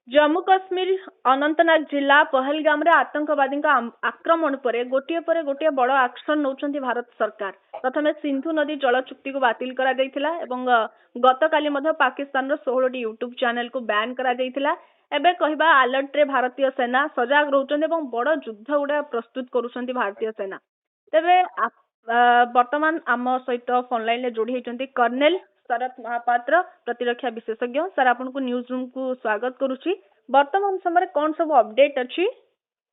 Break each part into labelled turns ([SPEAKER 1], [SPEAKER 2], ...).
[SPEAKER 1] जम्मू काश्मीर अनंतनाग जिला पहलगाम रे आतंकवादी आक्रमण पर गोटे बड़ एक्शन नौचंती भारत सरकार। प्रथमे सिंधु नदी जल चुक्ति को बातिल करा जायतिला एवं गतकाली मध्य पाकिस्तान रो 16 टी यूट्यूब चैनल को बैन करा जायतिला। एबे कहबा अलर्ट रे भारतीय सेना सजाग रहउछन एवं बड़ युद्ध गुडा प्रस्तुत करूछंती भारतीय सेना। तेबे वर्तमान आम सहित फोन लाइन ले जोड़ी होइछंती कर्नेल शरत महापात्र प्रतिरक्षा विशेषज्ञ। सर आपन को न्यूज रूम को स्वागत करूची। वर्तमान समय कौन सब अपडेट अछि?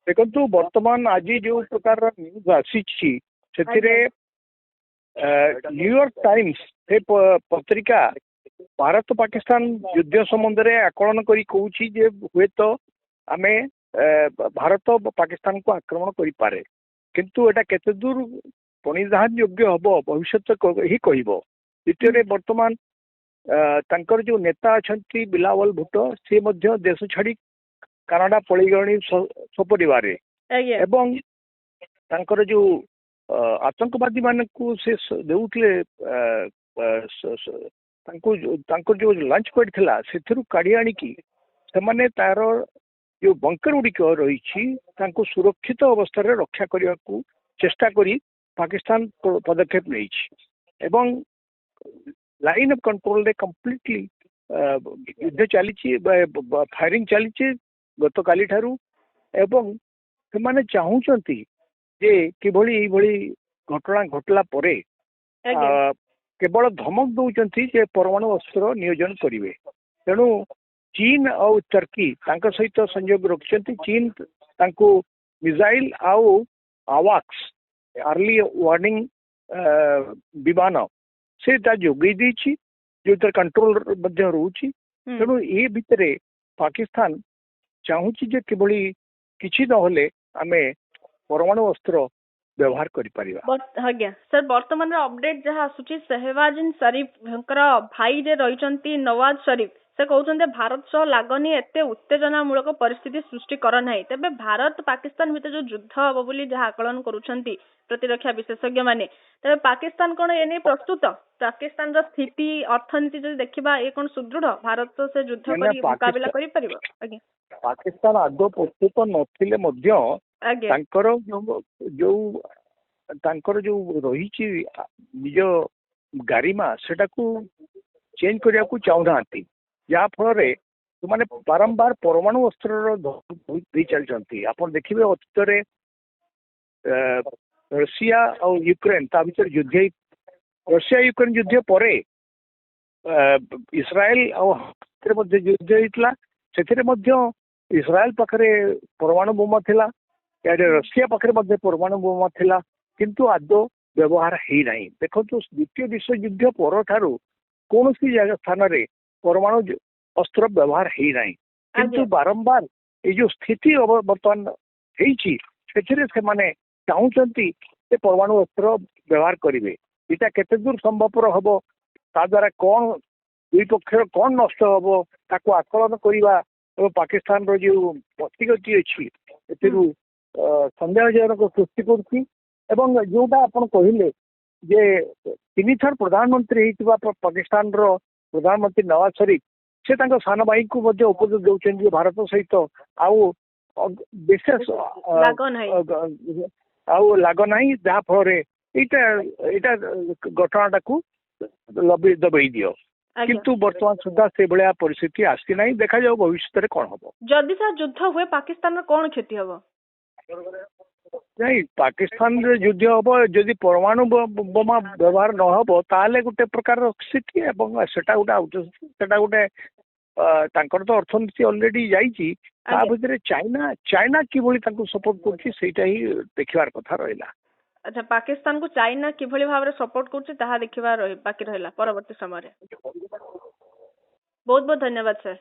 [SPEAKER 2] देखंतु वर्तमान आज जो प्रकार न्यूज आसी न्यूयॉर्क टाइम्स से पत्रिका भारत पाकिस्तान युद्ध संबंध में आकलन करी कहूची जे हुए तो आमे भारत पाकिस्तान को आक्रमण करि पारे, किंतु एटा केते दूर परिधान योग्य हबो भविष्य ही कहबो। द्वितीय वर्तमान तांकर जो नेता अछंती बिलावल भुट्टो से मध्य देश छाड़ी कनाडा पळी गणी सपरिवार एवं तांकर जो आतंकवादी मानकू से देउतले तांको जो लंच पैड थिला सेथरु काढी आनी की से तार जो बंकर गुड़िक रही सुरक्षित अवस्था रे रक्षा करने को चेष्टा करी पाकिस्तान पदक्षेप नहीं एवं लाइन ऑफ कंट्रोल रे कंप्लीटली युद्ध चली फायरिंग चली गत काली ठारू एवं से माने चाहूचंती जे किभली घटना घटला परे केवल धमक दौरान जे परमाणु अस्त्र नियोजन करेंगे। तेणु चीन और टर्की सहित संयोग रखिंट। चीन मिसाइल आउ आवाक्स अर्ली वार्निंग विमान से जोगे जो कंट्रोल रोची। तेणु ये भितर पाकिस्तान चाहूची जे किभली किछि नहले आमे परमाणु अस्त्र व्यवहार करि परिबा।
[SPEAKER 1] आज्ञा सर वर्तमान अपडेट जहाँ आसुची शहबाज शरीफ भाई जे रहिचंती नवाज शरीफ से कहते भारत सह लागनी एते उत्तेजनामूलक परिस्थिति सृष्टि कर नाही। तेबे भारत पाकिस्तान भितर जो युद्ध हबो बोली जहाँ आकलन करूछंती प्रतिरक्षा विशेषज्ञ माने, तेबे पाकिस्तान कोन एने प्रस्तुत? पाकिस्तान रो स्थिति अर्थनीति जो देखिबा ए कोन सुदृढ़ भारत से युद्ध करी मुकाबला करि परिबो? आज्ञा
[SPEAKER 2] पाकिस्तान आदो प्रस्तुत नथिले मध्य तांकर जो रही निज गारिमा सेटा को चेंज करिया को चाहूना जहाँ फल से बारंबार परमाणु अस्त्र दे चलती। आप देखिए अतीत रशिया और यूक्रेन ता भीतर युद्ध रशिया यूक्रेन युद्ध पर इस्राएल और युद्ध होता से इस्राएल पाखरे परमाणु बोमा थिला, रशिया पाखरे परमाणु बोमा थिला, किंतु आदौ व्यवहार है नहीं। देखो तो द्वितीय विश्व युद्ध पर ठारू कौन सी जगह स्थान रे परमाणु अस्त्र व्यवहार है नहीं, किंतु बारंबार ये जो स्थिति बर्तमान से चाहूंती परमाणु अस्त्र व्यवहार करेंगे। यहाँ केते दूर संभवपर हम ता द्वारा कौन दुई पक्षर कौन नष्ट हम ताको आकलन करवा और पाकिस्तान रो जो प्रतिगति अच्छी सन्देहजनक सृष्टि कर जोटा आपन कहले जे 3 थर प्रधानमंत्री पाकिस्तान रो प्रधानमंत्री नवाज शरीफ से सान भाई को उपदेश दौरान भारत सहित आउ विशेष लाग ना जहाँ फल यहाँ घटनाटा को दबाई दियो, किंतु वर्तमान सुधा से भाया परिस्थिति आसी ना। देखा जाओ भविष्य में कौन हम
[SPEAKER 1] जदि सर युद्ध हुए पाकिस्तान कौन क्षति हम
[SPEAKER 2] नहीं पाकिस्तान युद्ध हम जदि परमाणु बोमा व्यवहार न हम ताले गोटे प्रकार स्थिति सेटा गोटे तो अर्थनीति ऑलरेडी जाइए भितर चाइना किभली सपोर्ट कर ही देखिबार कथा रहिला।
[SPEAKER 1] अच्छा पाकिस्तान को चाइना किभली भाव सपोर्ट कर देखा बाकी रहा परवर्ती समय। बहुत बहुत धन्यवाद सर।